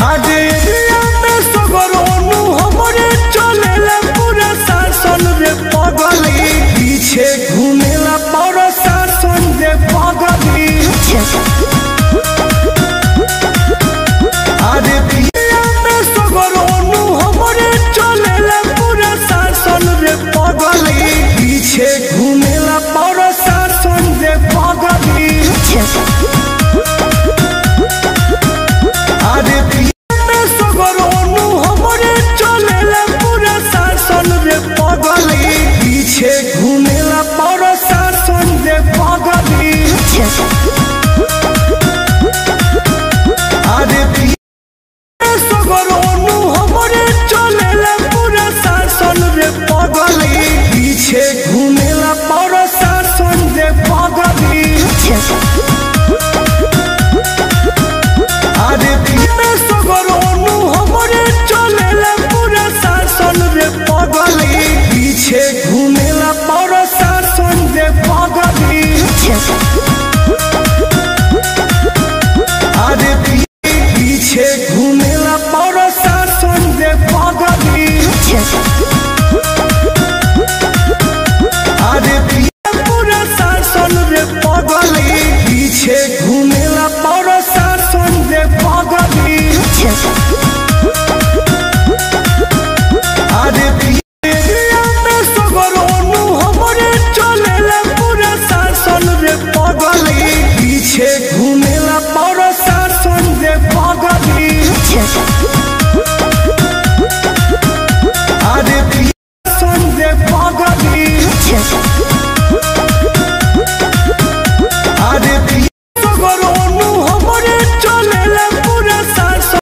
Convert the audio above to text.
आजे एरिया में सगरोनु हमरे चलेला पूरा शासन रे पगली पीछे घूमेला पूरा शासन रे पगली आजे एरिया में सगरोनु हमरे चलेला पूरा शासन रे पगली पीछे घूमेला पूरा शासन रे पगली आजे में सगरोनु हमरे चलेला पूरा शासन रे पगली पीछे घूमेला पूरा शासन रे पगली आजे सगरोनु हमरे चलेला पूरा शासन रे पगली पीछे घूमेला पूरा शासन रे पगली आजे सगरोनु हमरे चलेला पूरा शासन रे पगली पीछे घूमेला पूरा शासन रे पगली आजे पीछे घूमेला पूरा शासन रे पगली आजे पूरा शासन रे पगली पीछे घूमेला पूरा शासन रे पगली आजे एरिया में सगरोनु हमरे चलेला पूरा शासन रे पगली पीछे घूमेला पूरा शासन रे पगली